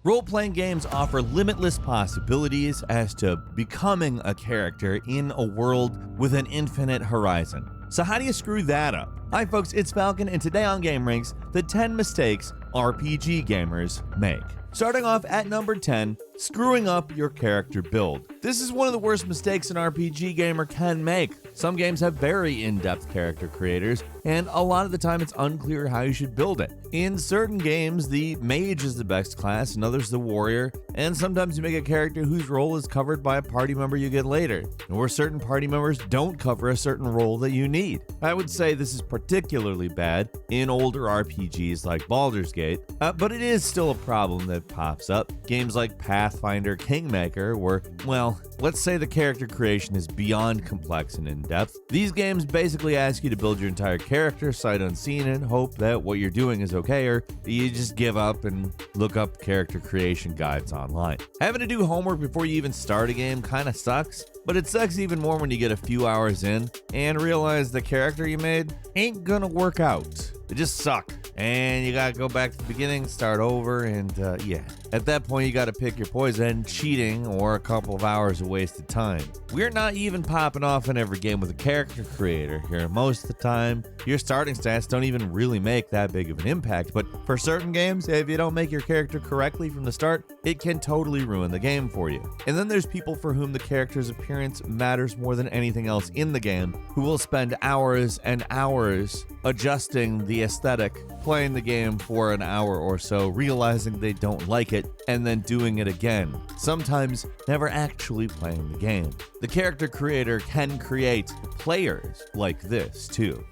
Role-playing games offer limitless possibilities as to becoming a character in a world with an infinite horizon. So how do you screw that up? Hi folks, it's Falcon, and today on gameranx, the 10 mistakes RPG gamers make. Starting off at number 10, screwing up your character build. This is one of the worst mistakes an RPG gamer can make. Some games have very in-depth character creators, and a lot of the time it's unclear how you should build it. In certain games, the mage is the best class, and others the warrior, and sometimes you make a character whose role is covered by a party member you get later, or certain party members don't cover a certain role that you need. I would say this is particularly bad in older RPGs like Baldur's Gate, but it is still a problem that pops up. Games like Pathfinder Kingmaker, where, well, let's say the character creation is beyond complex and in-depth. These games basically ask you to build your entire character sight unseen and hope that what you're doing is okay, or you just give up and look up character creation guides online. Having to do homework before you even start a game kinda sucks, but it sucks even more when you get a few hours in and realize the character you made ain't gonna work out. They just suck, and you gotta go back to the beginning, start over, and yeah. At that point, you gotta pick your poison, cheating, or a couple of hours of wasted time. We're not even popping off in every game with a character creator here. Most of the time, your starting stats don't even really make that big of an impact, but for certain games, if you don't make your character correctly from the start, it can totally ruin the game for you. And then there's people for whom the character's appearance matters more than anything else in the game, who will spend hours and hours adjusting the aesthetic, playing the game for an hour or so, realizing they don't like it, and then doing it again, sometimes never actually playing the game. The character creator can create players like this too.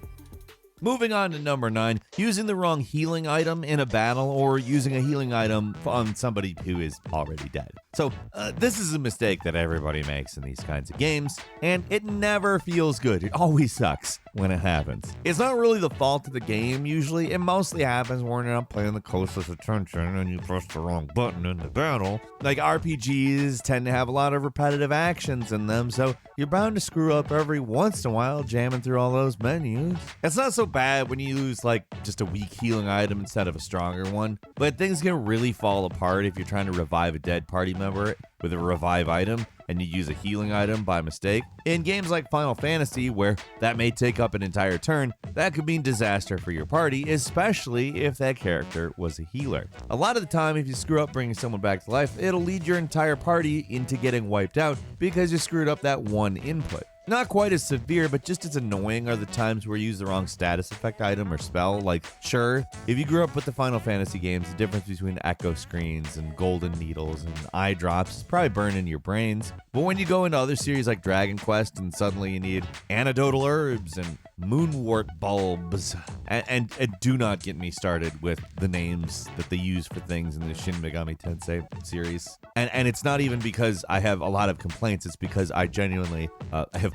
Moving on to number 9, using the wrong healing item in a battle or using a healing item on somebody who is already dead. So this is a mistake that everybody makes in these kinds of games, and it never feels good. It always sucks when it happens. It's not really the fault of the game usually. It mostly happens when you're not paying the closest attention and you press the wrong button in the battle. Like RPGs tend to have a lot of repetitive actions in them, so you're bound to screw up every once in a while jamming through all those menus. It's not so bad when you lose like just a weak healing item instead of a stronger one, but things can really fall apart if you're trying to revive a dead party member with a revive item and you use a healing item by mistake. In games like Final Fantasy, where that may take up an entire turn, that could mean disaster for your party, especially if that character was a healer. A lot of the time, if you screw up bringing someone back to life, it'll lead your entire party into getting wiped out because you screwed up that one input. Not quite as severe, but just as annoying are the times where you use the wrong status effect item or spell. Like, sure, if you grew up with the Final Fantasy games, the difference between echo screens and golden needles and eye drops is probably burned in your brains. But when you go into other series like Dragon Quest and suddenly you need antidotal herbs and moonwort bulbs, and do not get me started with the names that they use for things in the Shin Megami Tensei series. And it's not even because I have a lot of complaints, it's because I genuinely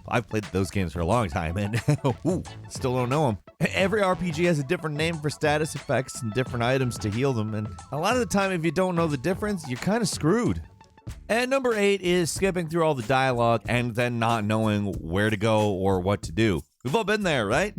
I've played those games for a long time and still don't know them. Every RPG has a different name for status effects and different items to heal them, and a lot of the time if you don't know the difference, you're kind of screwed. And number 8 is skipping through all the dialogue and then not knowing where to go or what to do. We've all been there, right?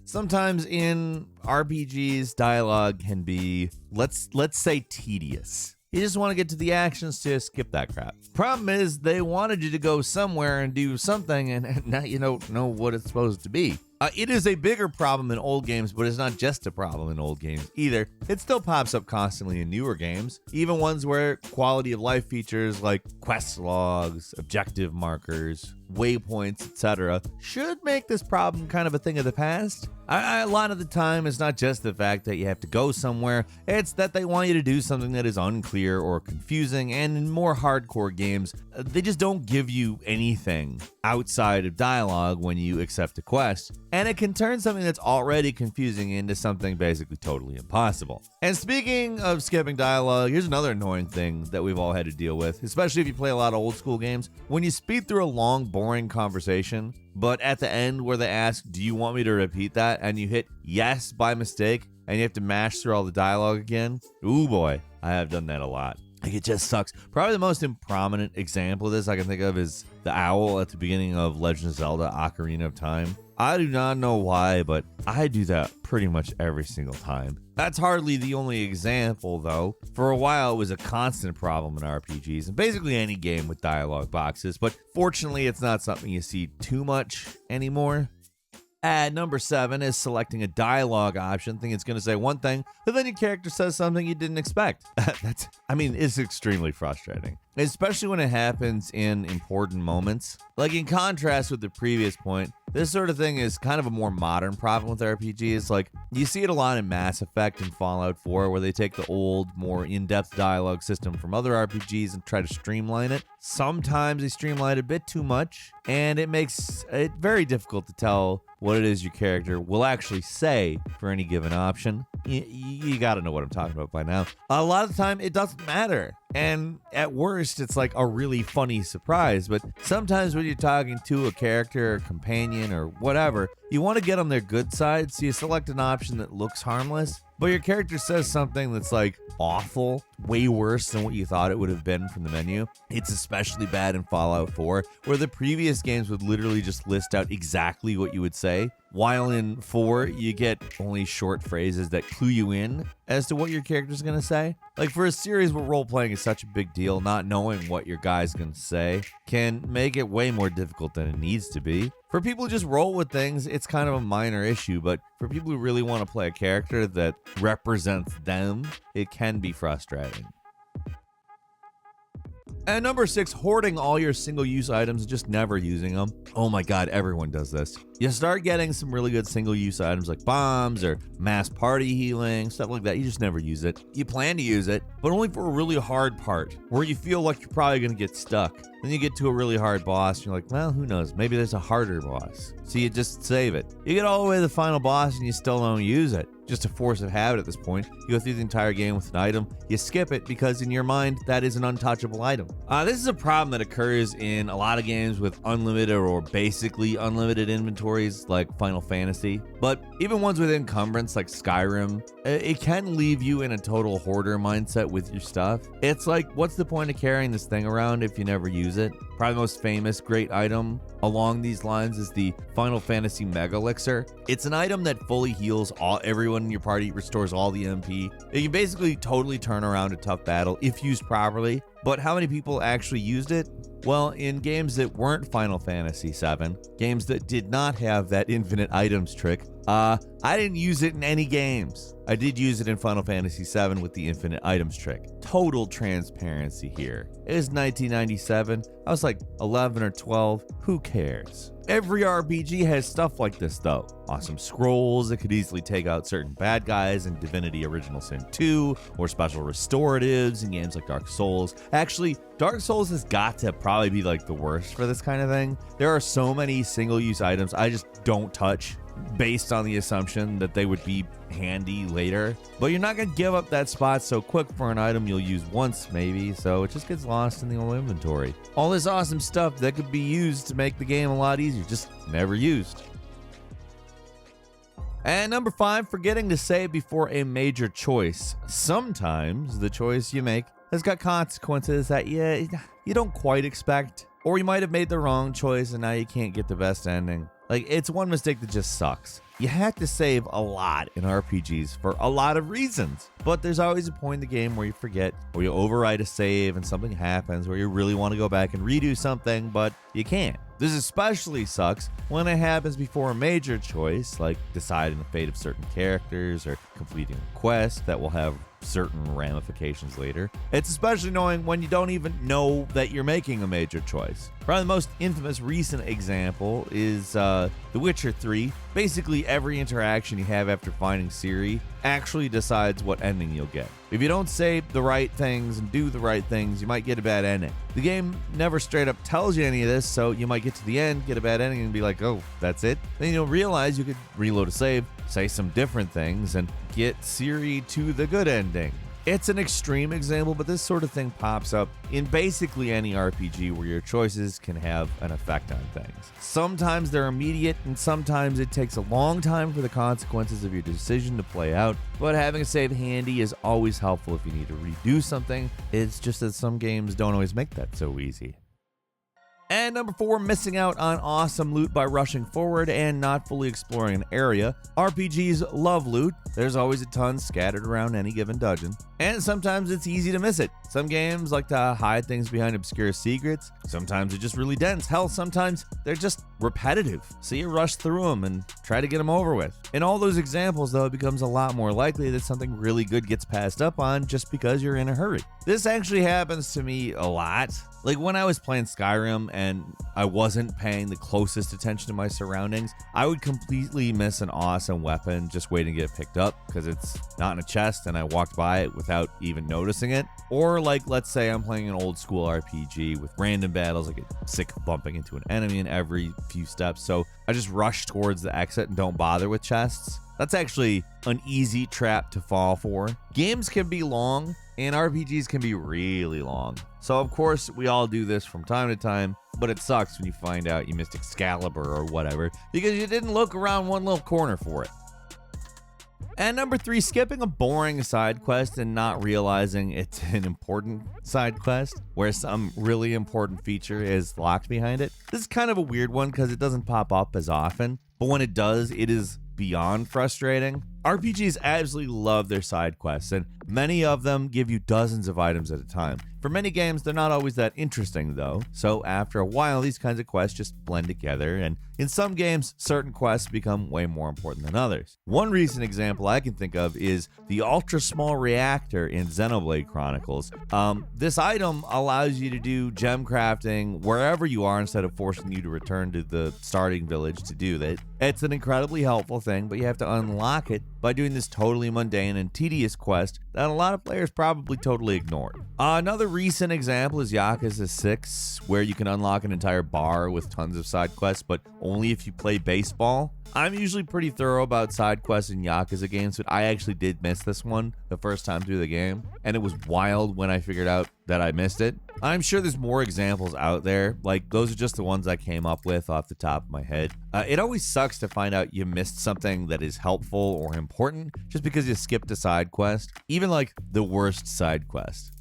Sometimes in RPGs, dialogue can be, let's say, tedious. You just want to get to the action, so skip that crap. Problem is, they wanted you to go somewhere and do something, and now you don't know what it's supposed to be. It is a bigger problem in old games, but it's not just a problem in old games either. It still pops up constantly in newer games, even ones where quality of life features like quest logs, objective markers, waypoints, etc. should make this problem kind of a thing of the past. A lot of the time, it's not just the fact that you have to go somewhere, it's that they want you to do something that is unclear or confusing, and in more hardcore games, they just don't give you anything outside of dialogue when you accept a quest, and it can turn something that's already confusing into something basically totally impossible. And speaking of skipping dialogue, here's another annoying thing that we've all had to deal with, especially if you play a lot of old school games. When you speed through a long, boring conversation, but at the end where they ask, do you want me to repeat that? And you hit yes by mistake, and you have to mash through all the dialogue again. Ooh boy, I have done that a lot. Like, it just sucks. Probably the most prominent example of this I can think of is the owl at the beginning of Legend of Zelda Ocarina of Time. I do not know why, but I do that pretty much every single time. That's hardly the only example, though. For a while, it was a constant problem in RPGs and basically any game with dialogue boxes, but fortunately, it's not something you see too much anymore. At number 7 is selecting a dialogue option, thinking it's going to say one thing, but then your character says something you didn't expect. It's extremely frustrating, especially when it happens in important moments. Like, in contrast with the previous point, this sort of thing is kind of a more modern problem with RPGs. Like, you see it a lot in Mass Effect and Fallout 4, where they take the old, more in-depth dialogue system from other RPGs and try to streamline it. Sometimes they streamline it a bit too much, and it makes it very difficult to tell what it is your character will actually say for any given option. You gotta know what I'm talking about by now. A lot of the time, it doesn't matter. And at worst, it's like a really funny surprise. But sometimes when you're talking to a character or companion or whatever, you want to get on their good side, so you select an option that looks harmless, but your character says something that's like awful, way worse than what you thought it would have been from the menu. It's especially bad in Fallout 4, where the previous games would literally just list out exactly what you would say, while in 4, you get only short phrases that clue you in as to what your character's going to say. Like, for a series where role-playing is such a big deal, not knowing what your guy's going to say can make it way more difficult than it needs to be. For people who just roll with things, it's kind of a minor issue, but for people who really want to play a character that represents them, it can be frustrating. At number 6, hoarding all your single-use items and just never using them. Oh my god, everyone does this. You start getting some really good single-use items like bombs or mass party healing, stuff like that. You just never use it. You plan to use it, but only for a really hard part where you feel like you're probably going to get stuck. Then you get to a really hard boss, and you're like, well, who knows? Maybe there's a harder boss. So you just save it. You get all the way to the final boss, and you still don't use it. Just a force of habit at this point. You go through the entire game with an item, you skip it because in your mind, that is an untouchable item. This is a problem that occurs in a lot of games with unlimited or basically unlimited inventories like Final Fantasy. But even ones with encumbrance like Skyrim, it can leave you in a total hoarder mindset with your stuff. It's like, what's the point of carrying this thing around if you never use it? Probably the most famous great item along these lines is the Final Fantasy Mega Elixir. It's an item that fully heals everyone in your party, restores all the MP. It can basically totally turn around a tough battle if used properly. But how many people actually used it? Well, in games that weren't Final Fantasy VII, games that did not have that infinite items trick, I didn't use it in any games. I did use it in Final Fantasy VII with the infinite items trick. Total transparency here. It was 1997. I was like 11 or 12. Who cares? Every RPG has stuff like this, though. Awesome scrolls that could easily take out certain bad guys in Divinity Original Sin 2, or special restoratives in games like Dark Souls. Actually, Dark Souls has got to probably be like the worst for this kind of thing. There are so many single-use items I just don't touch, based on the assumption that they would be handy later. But you're not going to give up that spot so quick for an item you'll use once maybe, so it just gets lost in the old inventory. All this awesome stuff that could be used to make the game a lot easier, just never used. And number 5, forgetting to save before a major choice. Sometimes the choice you make has got consequences that you don't quite expect, or you might have made the wrong choice and now you can't get the best ending. Like, it's one mistake that just sucks. You have to save a lot in RPGs for a lot of reasons, but there's always a point in the game where you forget, or you overwrite a save and something happens where you really want to go back and redo something, but you can't. This especially sucks when it happens before a major choice, like deciding the fate of certain characters or completing a quest that will have certain ramifications later. It's especially annoying when you don't even know that you're making a major choice. Probably the most infamous recent example is The Witcher 3. Basically, every interaction you have after finding Ciri actually decides what ending you'll get. If you don't say the right things and do the right things, you might get a bad ending. The game never straight up tells you any of this, so you might get to the end, get a bad ending, and be like, oh, that's it? Then you'll realize you could reload a save, say some different things, and get Ciri to the good ending. It's an extreme example, but this sort of thing pops up in basically any RPG where your choices can have an effect on things. Sometimes they're immediate, and sometimes it takes a long time for the consequences of your decision to play out, but having a save handy is always helpful if you need to redo something. It's just that some games don't always make that so easy. And number 4, missing out on awesome loot by rushing forward and not fully exploring an area. RPGs love loot. There's always a ton scattered around any given dungeon, and sometimes it's easy to miss it. Some games like to hide things behind obscure secrets. Sometimes they're just really dense. Hell, sometimes they're just repetitive, so you rush through them and try to get them over with. In all those examples, though, it becomes a lot more likely that something really good gets passed up on just because you're in a hurry. This actually happens to me a lot. Like when I was playing Skyrim and I wasn't paying the closest attention to my surroundings, I would completely miss an awesome weapon just waiting to get picked up because it's not in a chest and I walked by it without even noticing it. Or like, let's say I'm playing an old school RPG with random battles. I get sick of bumping into an enemy in every few steps, so I just rush towards the exit and don't bother with chests. That's actually an easy trap to fall for. Games can be long, and RPGs can be really long. So of course, we all do this from time to time, but it sucks when you find out you missed Excalibur or whatever because you didn't look around one little corner for it. And number 3, skipping a boring side quest and not realizing it's an important side quest where some really important feature is locked behind it. This is kind of a weird one because it doesn't pop up as often, but when it does, it is beyond frustrating. RPGs absolutely love their side quests, and many of them give you dozens of items at a time. For many games, they're not always that interesting though, so after a while, these kinds of quests just blend together, and in some games, certain quests become way more important than others. One recent example I can think of is the ultra small reactor in Xenoblade Chronicles. This item allows you to do gem crafting wherever you are instead of forcing you to return to the starting village to do that. It's an incredibly helpful thing, but you have to unlock it by doing this totally mundane and tedious quest that a lot of players probably totally ignored. Another recent example is Yakuza 6, where you can unlock an entire bar with tons of side quests, but only if you play baseball. I'm usually pretty thorough about side quests in Yakuza games, but I actually did miss this one the first time through the game, and it was wild when I figured out that I missed it. I'm sure there's more examples out there, like those are just the ones I came up with off the top of my head. It always sucks to find out you missed something that is helpful or important just because you skipped a side quest, even like the worst side quest.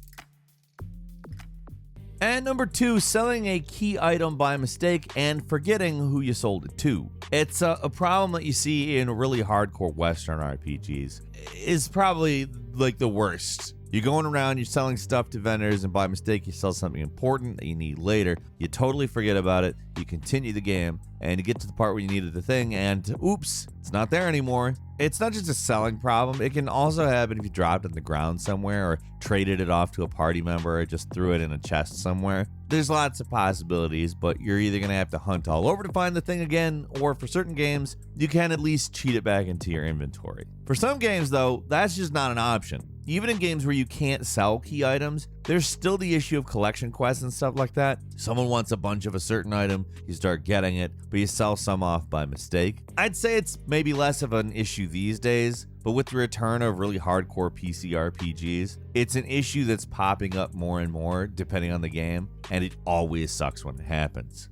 And number 2, selling a key item by mistake and forgetting who you sold it to. It's a problem that you see in really hardcore Western RPGs. It's probably like the worst. You're going around, you're selling stuff to vendors, and by mistake you sell something important that you need later. You totally forget about it, you continue the game, and you get to the part where you needed the thing, and oops, it's not there anymore. It's not just a selling problem, it can also happen if you dropped it on the ground somewhere, or traded it off to a party member, or just threw it in a chest somewhere. There's lots of possibilities, but you're either going to have to hunt all over to find the thing again, or for certain games, you can at least cheat it back into your inventory. For some games though, that's just not an option. Even in games where you can't sell key items, there's still the issue of collection quests and stuff like that. Someone wants a bunch of a certain item, you start getting it, but you sell some off by mistake. I'd say it's maybe less of an issue these days, but with the return of really hardcore PC RPGs, it's an issue that's popping up more and more depending on the game, and it always sucks when it happens.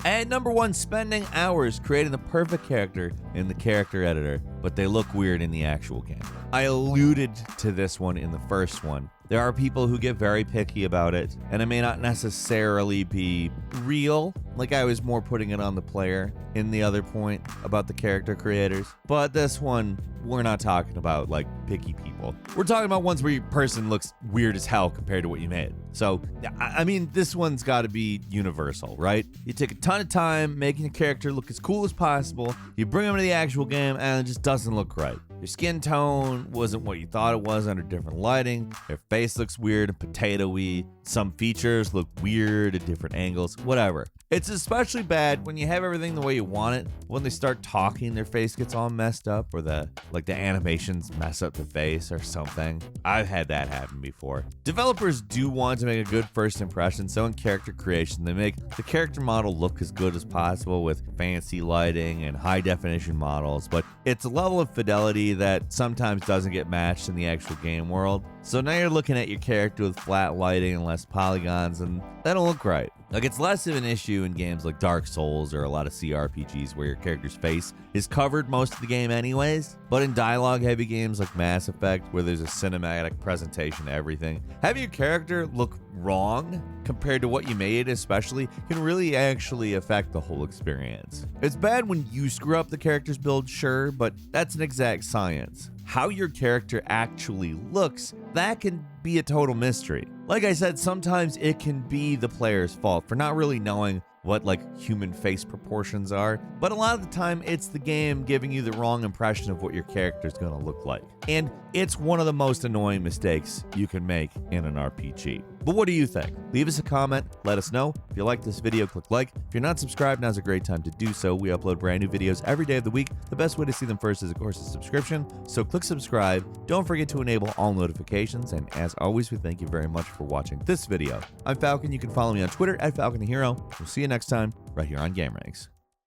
And number 1, spending hours creating the perfect character in the character editor, but they look weird in the actual game. I alluded to this one in the first one. There are people who get very picky about it, and it may not necessarily be real, like I was more putting it on the player in the other point about the character creators. But this one, we're not talking about like picky people. We're talking about ones where your person looks weird as hell compared to what you made. So, I mean, this one's got to be universal, right? You take a ton of time making a character look as cool as possible, you bring them to the actual game, and it just doesn't look right. Your skin tone wasn't what you thought it was under different lighting. Their face looks weird and potato-y. Some features look weird at different angles, whatever. It's especially bad when you have everything the way you want it. When they start talking, their face gets all messed up, or the animations mess up the face or something. I've had that happen before. Developers do want to make a good first impression, so in character creation, they make the character model look as good as possible with fancy lighting and high definition models, but it's a level of fidelity reality that sometimes doesn't get matched in the actual game world. So now you're looking at your character with flat lighting and less polygons, and that don't look right. Like, it's less of an issue in games like Dark Souls or a lot of CRPGs where your character's face is covered most of the game anyways. But in dialogue-heavy games like Mass Effect, where there's a cinematic presentation to everything, having your character look wrong compared to what you made especially can really actually affect the whole experience. It's bad when you screw up the character's build, sure, but that's an exact science. How your character actually looks, that can be a total mystery. Like I said, sometimes it can be the player's fault for not really knowing what human face proportions are, but a lot of the time it's the game giving you the wrong impression of what your character's gonna look like. And it's one of the most annoying mistakes you can make in an RPG. But what do you think? Leave us a comment, let us know. If you like this video, click like. If you're not subscribed, now's a great time to do so. We upload brand new videos every day of the week. The best way to see them first is, of course, a subscription. So click subscribe. Don't forget to enable all notifications. And as always, we thank you very much for watching this video. I'm Falcon. You can follow me on Twitter @FalconHero. We'll see you next time right here on gameranx.